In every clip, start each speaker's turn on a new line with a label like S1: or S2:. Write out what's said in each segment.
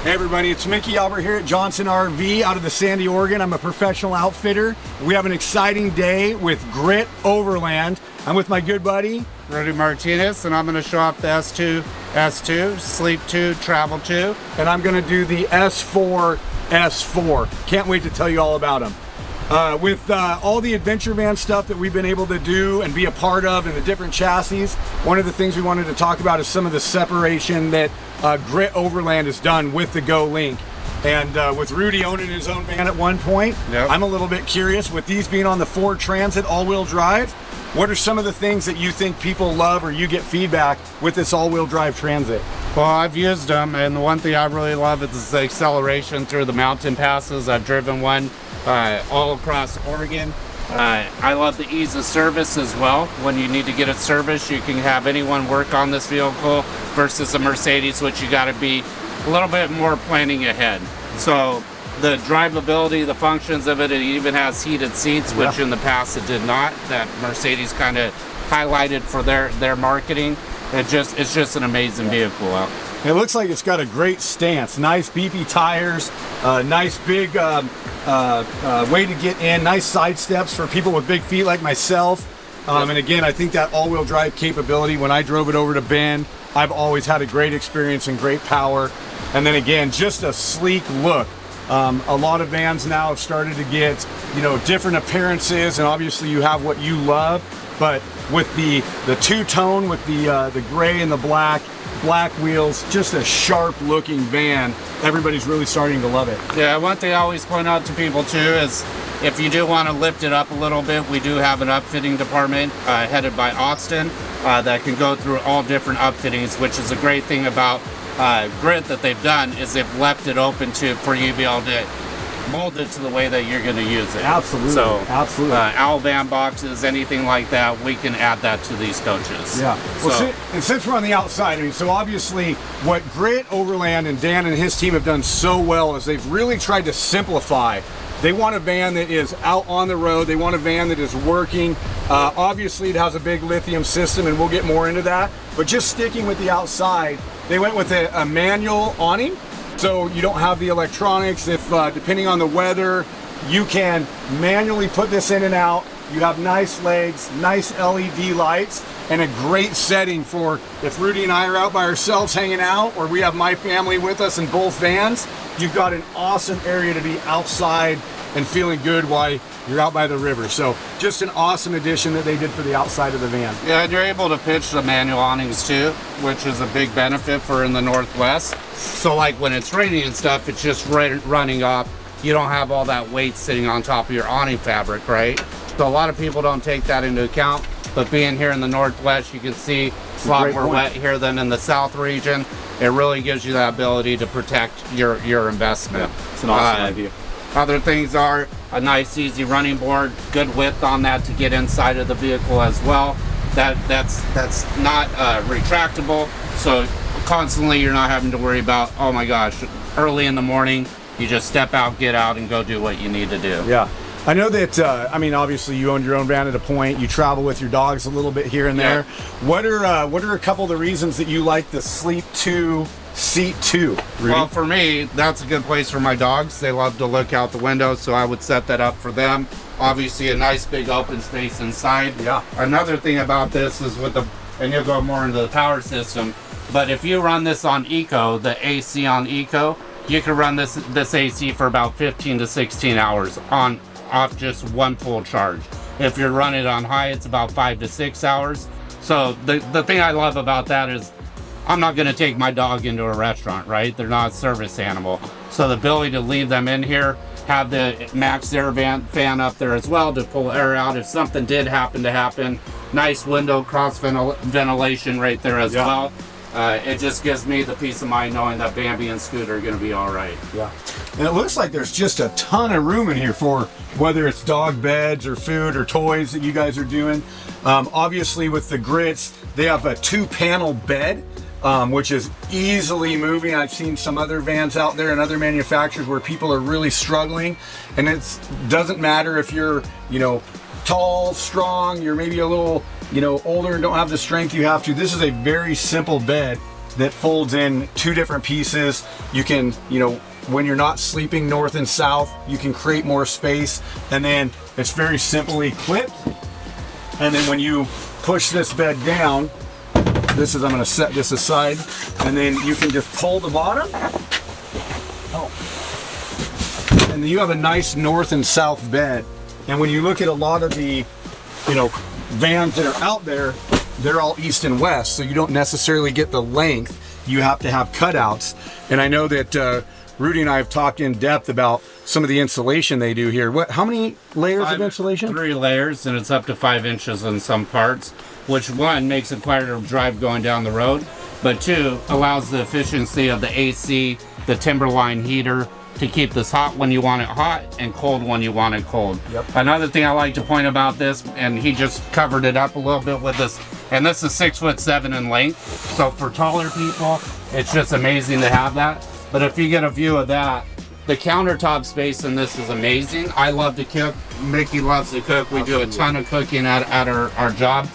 S1: Hey everybody, it's Mickey Albert here at Johnson RV out of the Sandy, Oregon. I'm a professional outfitter. We have an exciting day with Grit Overland. I'm with my good buddy,
S2: Rudy Martinez, and I'm going to show off the S2S2, Sleep 2, Travel 2.
S1: And I'm going to do the S4S4. Can't wait to tell you all about them. With all the adventure van stuff that we've been able to do and be a part of in the different chassis, one of the things we wanted to talk about is some of the separation that Grit Overland has done with the Go Link. And with Rudy owning his own van at one point, yep. I'm a little bit curious, with these being on the Ford Transit all-wheel drive, what are some of the things that you think people love or you get feedback with this all-wheel drive Transit?
S2: Well, I've used them, and the one thing I really love is the acceleration through the mountain passes. I've driven one all across Oregon. I love the ease of service as well. When you need to get it serviced, you can have anyone work on this vehicle versus a Mercedes, which you got to be a little bit more planning ahead. So the drivability, the functions of it even has heated seats, which in the past it did not. That Mercedes kind of highlighted for their marketing. It's just an amazing vehicle.
S1: It looks like it's got a great stance, nice beefy tires, nice big way to get in, nice side steps for people with big feet like myself. And again, I think that all-wheel drive capability, when I drove it over to Bend, I've always had a great experience and great power. And then again, just a sleek look. A lot of vans now have started to get, different appearances, and obviously you have what you love, but with the two-tone, with the gray and the black wheels, just a sharp looking van, everybody's really starting to love it.
S2: Yeah, one thing I always point out to people too is if you do want to lift it up a little bit, we do have an upfitting department headed by Austin that can go through all different upfittings, which is a great thing about Grit that they've done, is they've left it open for you to be able to mold it to the way that you're going to use it.
S1: Absolutely.
S2: So,
S1: absolutely.
S2: owl van boxes, anything like that, we can add that to these coaches.
S1: Yeah. Well, and since we're on the outside, so obviously what Grit Overland and Dan and his team have done so well is they've really tried to simplify. They want a van that is out on the road. They want a van that is working. Obviously, it has a big lithium system, and we'll get more into that. But just sticking with the outside, they went with a manual awning. So you don't have the electronics. If depending on the weather, you can manually put this in and out. You have nice legs, nice LED lights, and a great setting for if Rudy and I are out by ourselves hanging out, or we have my family with us in both vans. You've got an awesome area to be outside and feeling good while you're out by the river. So just an awesome addition that they did for the outside of the van.
S2: Yeah, and you're able to pitch the manual awnings too, which is a big benefit for in the Northwest. So like when it's raining and stuff, it's just running off. You don't have all that weight sitting on top of your awning fabric, right? So a lot of people don't take that into account, but being here in the Northwest, you can see it's a lot more wet here than in the South region. It really gives you the ability to protect your investment.
S1: Yeah, it's an awesome idea.
S2: Other things are a nice easy running board, good width on that to get inside of the vehicle as well. That's not retractable, so constantly you're not having to worry about, oh my gosh, early in the morning, you just step out, get out, and go do what you need to do.
S1: Yeah. I know that, obviously you owned your own van at a point. You travel with your dogs a little bit here and there. What are a couple of the reasons that you like the Sleep 2 Seat 2, Rudy?
S2: Well, for me, that's a good place for my dogs. They love to look out the window, so I would set that up for them. Obviously, a nice big open space inside.
S1: Yeah.
S2: Another thing about this is and you'll go more into the power system, but if you run this on Eco, the AC on Eco, you can run this AC for about 15 to 16 hours off just one full charge. If you're running it on high, it's about 5 to 6 hours. So the thing I love about that is I'm not going to take my dog into a restaurant, right? They're not a service animal. So the ability to leave them in here, have the max air fan up there as well to pull air out if something did happen to happen. Nice window cross ventilation right there as well. It just gives me the peace of mind knowing that Bambi and Scooter are going to be all right.
S1: Yeah. And it looks like there's just a ton of room in here for whether it's dog beds or food or toys that you guys are doing. Obviously with the Grits, they have a 2-panel bed, which is easily moving. I've seen some other vans out there and other manufacturers where people are really struggling, and it doesn't matter if you're, tall, strong, you're maybe a little, older and don't have the strength you have to. This is a very simple bed that folds in 2 different pieces. You can, you know, when you're not sleeping north and south, you can create more space. And then it's very simply clipped. And then when you push this bed down, this is, I'm gonna set this aside, and then you can just pull the bottom. Oh. And then you have a nice north and south bed. And when you look at a lot of the, you know, vans that are out there, they're all east and west, so you don't necessarily get the length. You have to have cutouts. And I know that Rudy and I have talked in depth about some of the insulation they do here. How many layers of insulation?
S2: 3 layers, and it's up to 5 inches in some parts, which 1 makes it quieter to drive going down the road, but 2 allows the efficiency of the AC, the Timberline heater, to keep this hot when you want it hot and cold when you want it cold.
S1: Yep.
S2: Another thing I like to point about this, and he just covered it up a little bit with this, and this is 6'7" in length, so for taller people, it's just amazing to have that. But if you get a view of that, the countertop space in this is amazing. I love to cook. Mickey loves to cook. We do a ton of cooking at our job.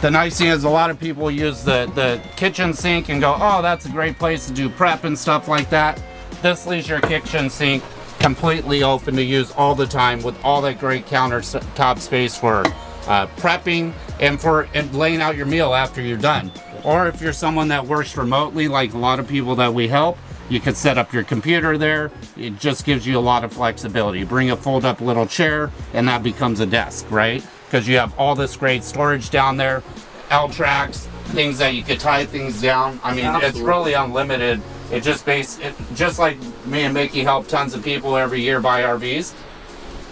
S2: The nice thing is a lot of people use the kitchen sink and go, oh, that's a great place to do prep and stuff like that. This leaves your kitchen sink completely open to use all the time with all that great countertop space for prepping and for laying out your meal after you're done. Or if you're someone that works remotely, like a lot of people that we help, you could set up your computer there. It just gives you a lot of flexibility. Bring a fold up little chair and that becomes a desk, right? Because you have all this great storage down there, L-tracks, things that you could tie things down. I mean, It's really unlimited. It just like me and Mickey help tons of people every year buy RVs.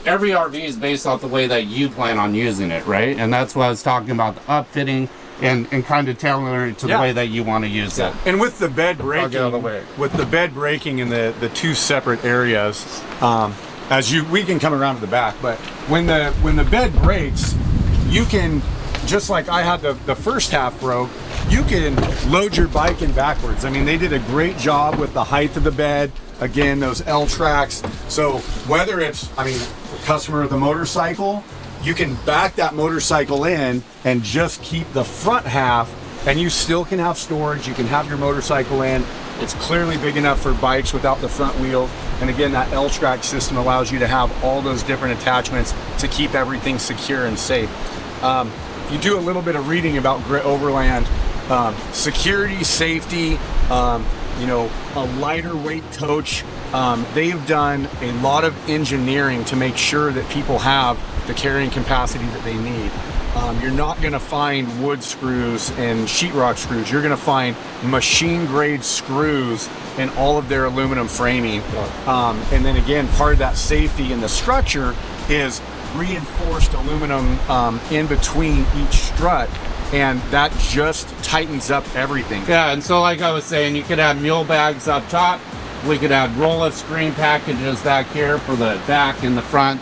S2: Every RV is based off the way that you plan on using it, right? And that's what I was talking about, the upfitting and kind of tailoring it to the way that you want to use it.
S1: And with the bed breaking,
S2: I'll get out of the way.
S1: With the bed breaking in the 2 separate areas, we can come around to the back, but when the bed breaks, you can, just like I had the first half broke, you can load your bike in backwards. I mean, they did a great job with the height of the bed. Again, those L tracks. So whether it's, I mean, the customer of the motorcycle, you can back that motorcycle in and just keep the front half, and you still can have storage. You can have your motorcycle in. It's clearly big enough for bikes without the front wheels. And again, that L-track system allows you to have all those different attachments to keep everything secure and safe. If you do a little bit of reading about Grit Overland, security, safety, you know, a lighter weight coach. They've done a lot of engineering to make sure that people have the carrying capacity that they need. You're not going to find wood screws and sheetrock screws. You're going to find machine grade screws in all of their aluminum framing. And then again, part of that safety in the structure is reinforced aluminum in between each strut. And that just tightens up everything.
S2: Yeah, and so like I was saying, you could have mule bags up top. We could have roll-up screen packages back here for the back and the front.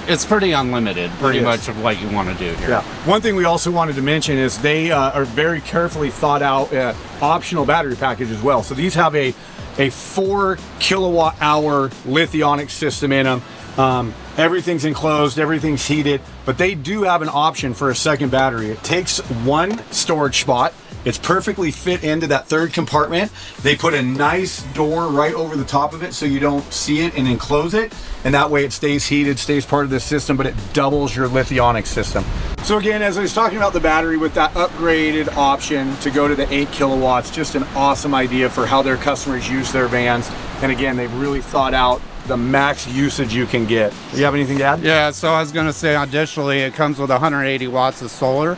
S2: It's pretty unlimited, pretty much of what you want to do here.
S1: Yeah. One thing we also wanted to mention is they are very carefully thought out optional battery package as well. So these have a 4 kilowatt hour lithionic system in them. Everything's enclosed, everything's heated, but they do have an option for a second battery. It takes 1 storage spot. It's perfectly fit into that 3rd compartment. They put a nice door right over the top of it so you don't see it and enclose it. And that way it stays heated, stays part of the system, but it doubles your lithionic system. So again, as I was talking about the battery with that upgraded option to go to the 8 kilowatts, just an awesome idea for how their customers use their vans. And again, they've really thought out the max usage you can get. Do you have anything to add?
S2: Yeah, so I was going to say additionally, it comes with 180 watts of solar.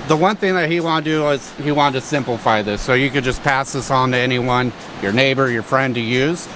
S2: The one thing that he wanted to do is he wanted to simplify this, so you could just pass this on to anyone, your neighbor, your friend to use.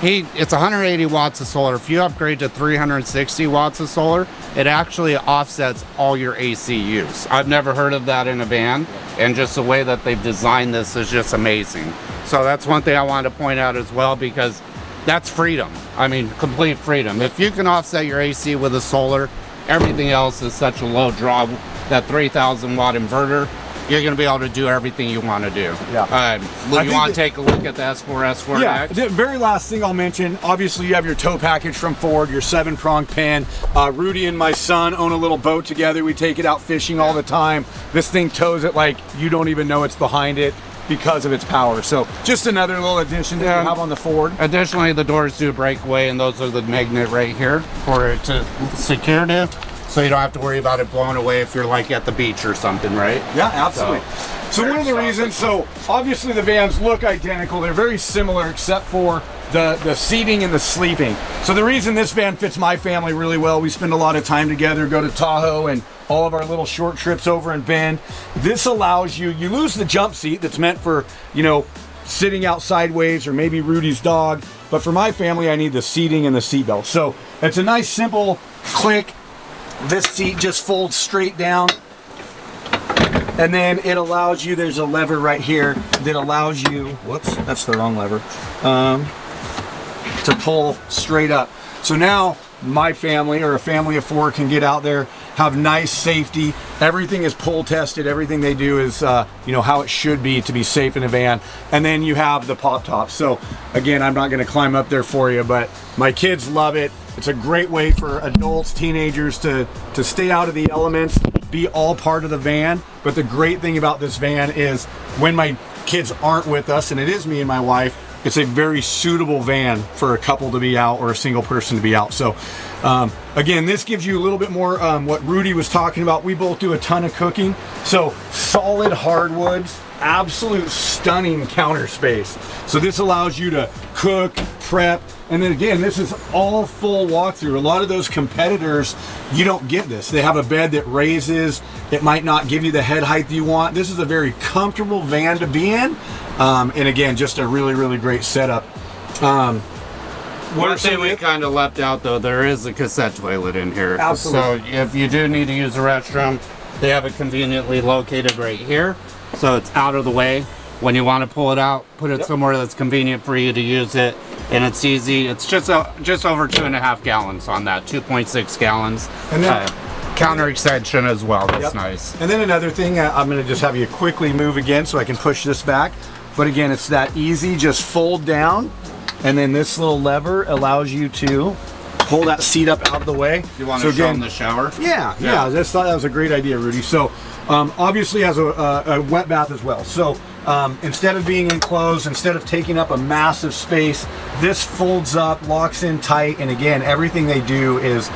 S2: It's 180 watts of solar. If you upgrade to 360 watts of solar, it actually offsets all your AC use. I've never heard of that in a van, and just the way that they've designed this is just amazing. So that's one thing I wanted to point out as well, because that's freedom. I mean, complete freedom. If you can offset your AC with a solar, everything else is such a low draw. That 3,000 watt inverter, you're going to be able to do everything you want to do.
S1: Yeah.
S2: You want to take a look at the S4S4
S1: Yeah.
S2: next?
S1: The very last thing I'll mention, obviously you have your tow package from Ford, your 7-prong pin. Rudy and my son own a little boat together. We take it out fishing all the time. This thing tows it like you don't even know it's behind it. because of its power. So just another little addition that you have on the Ford.
S2: Additionally, the doors do break away, and those are the magnet right here for it to secure it, so you don't have to worry about it blowing away if you're like at the beach or something, right?
S1: Yeah, absolutely. So one of the reasons, so obviously the vans look identical. They're very similar except for the seating and the sleeping. So the reason this van fits my family really well, we spend a lot of time together, go to Tahoe and all of our little short trips over in Bend. This allows you lose the jump seat that's meant for, you know, sitting out sideways or maybe Rudy's dog. But for my family, I need the seating and the seat belt. So it's a nice simple click. This seat just folds straight down. And then it allows you, there's a lever right here that allows you, whoops, that's the wrong lever, to pull straight up. So now my family or a family of 4 can get out there, have nice safety. Everything is pull tested. Everything they do is, you know, how it should be to be safe in a van. And then you have the pop top. So again, I'm not going to climb up there for you, but my kids love it. It's a great way for adults, teenagers to stay out of the elements, be all part of the van. But the great thing about this van is when my kids aren't with us, and it is me and my wife, it's a very suitable van for a couple to be out or a single person to be out. So again, this gives you a little bit more what Rudy was talking about. We both do a ton of cooking. So solid hardwoods, absolute stunning counter space. So this allows you to cook, prep, and then again, this is all full walkthrough. A lot of those competitors, you don't get this. They have a bed that raises. It might not give you the head height you want. This is a very comfortable van to be in. And again, just a really, really great setup.
S2: One thing we kind of left out though, there is a cassette toilet in here.
S1: Absolutely.
S2: So if you do need to use a restroom, they have it conveniently located right here. So it's out of the way. When you want to pull it out, put it somewhere that's convenient for you to use it. And it's easy. It's just over 2.5 gallons on that, 2.6 gallons.
S1: And then
S2: counter extension as well. That's nice.
S1: And then another thing, I'm going to just have you quickly move again so I can push this back. But again, it's that easy. Just fold down, and then this little lever allows you to pull that seat up out of the way.
S2: You want to show them the shower?
S1: Yeah. I just thought that was a great idea, Rudy. So obviously has a wet bath as well. So instead of being enclosed, instead of taking up a massive space, this folds up, locks in tight, and again, everything they do is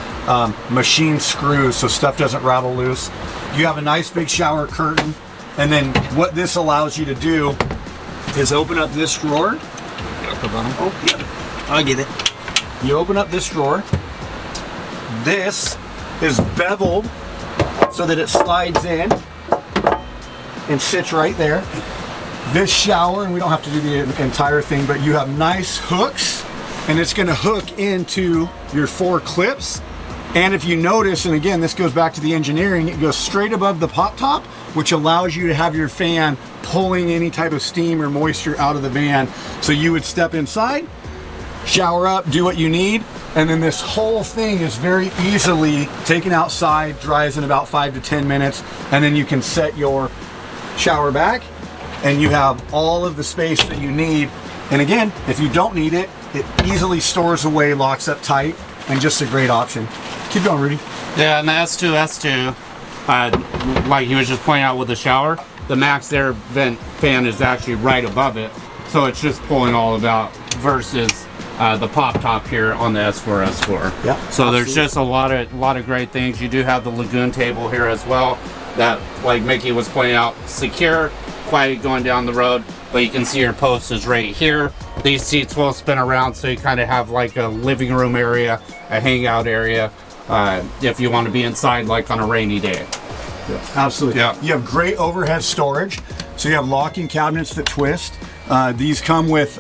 S1: machine screws so stuff doesn't rattle loose. You have a nice big shower curtain, and then what this allows you to do is open up this drawer. Oh, yeah, I get it. You open up this drawer. This is beveled so that it slides in and sits right there. This shower, and we don't have to do the entire thing, but you have nice hooks, and it's going to hook into your 4 clips. And if you notice, and again, this goes back to the engineering, it goes straight above the pop top, which allows you to have your fan pulling any type of steam or moisture out of the van. So you would step inside, shower up, do what you need, and then this whole thing is very easily taken outside, dries in about 5 to 10 minutes, and then you can set your shower back, and you have all of the space that you need. And again, if you don't need it, it easily stores away, locks up tight, and just a great option. Keep going, Rudy.
S2: Yeah, and the S2S2, like he was just pointing out with the shower, the max air vent fan is actually right above it, so it's just pulling all about versus the pop top here on the S4S4.
S1: Yeah.
S2: So
S1: absolutely.
S2: there's just a lot of great things. You do have the lagoon table here as well. That, like Mickey was pointing out, secure, quiet going down the road. But you can see your post is right here. These seats will spin around, so you kind of have like a living room area, a hangout area, if you want to be inside like on a rainy day.
S1: Yeah, absolutely.
S2: Yeah.
S1: You have great overhead storage. So you have locking cabinets that twist. These come with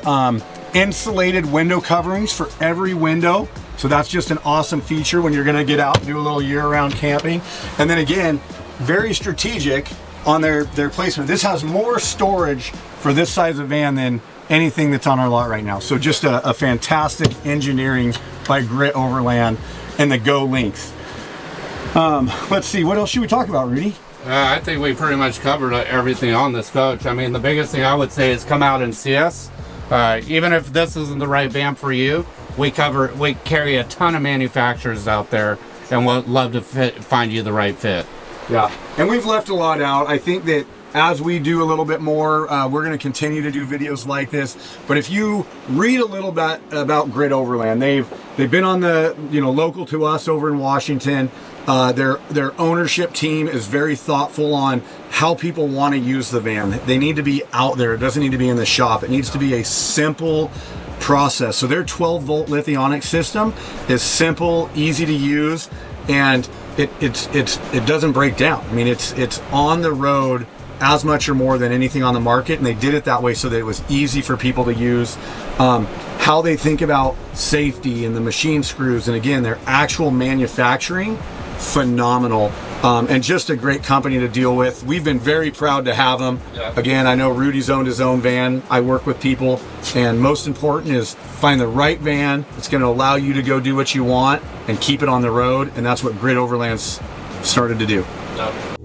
S1: insulated window coverings for every window. So that's just an awesome feature when you're going to get out and do a little year-round camping. And then again, very strategic on their placement. This has more storage for this size of van than anything that's on our lot right now. So just a fantastic engineering by Grit Overland and the Go Links. Let's see, what else should we talk about, Rudy?
S2: I think we pretty much covered everything on this coach. I mean, the biggest thing I would say is come out and see us. Even if this isn't the right van for you, we carry a ton of manufacturers out there, and we'll love to find you the right fit.
S1: Yeah, and we've left a lot out. I think that as we do a little bit more, we're going to continue to do videos like this. But if you read a little bit about Grit Overland, they've been on the, local to us over in Washington. Their ownership team is very thoughtful on how people want to use the van. They need to be out there. It doesn't need to be in the shop. It needs to be a simple process. So their 12-volt lithionic system is simple, easy to use, and it doesn't break down. I mean, it's on the road as much or more than anything on the market, and they did it that way so that it was easy for people to use. How they think about safety and the machine screws, and again, their actual manufacturing, phenomenal. And just a great company to deal with. We've been very proud to have them. Yeah. Again, I know Rudy's owned his own van. I work with people, and most important is find the right van that's going to allow you to go do what you want and keep it on the road, and that's what Grit Overland's started to do.
S2: Yeah.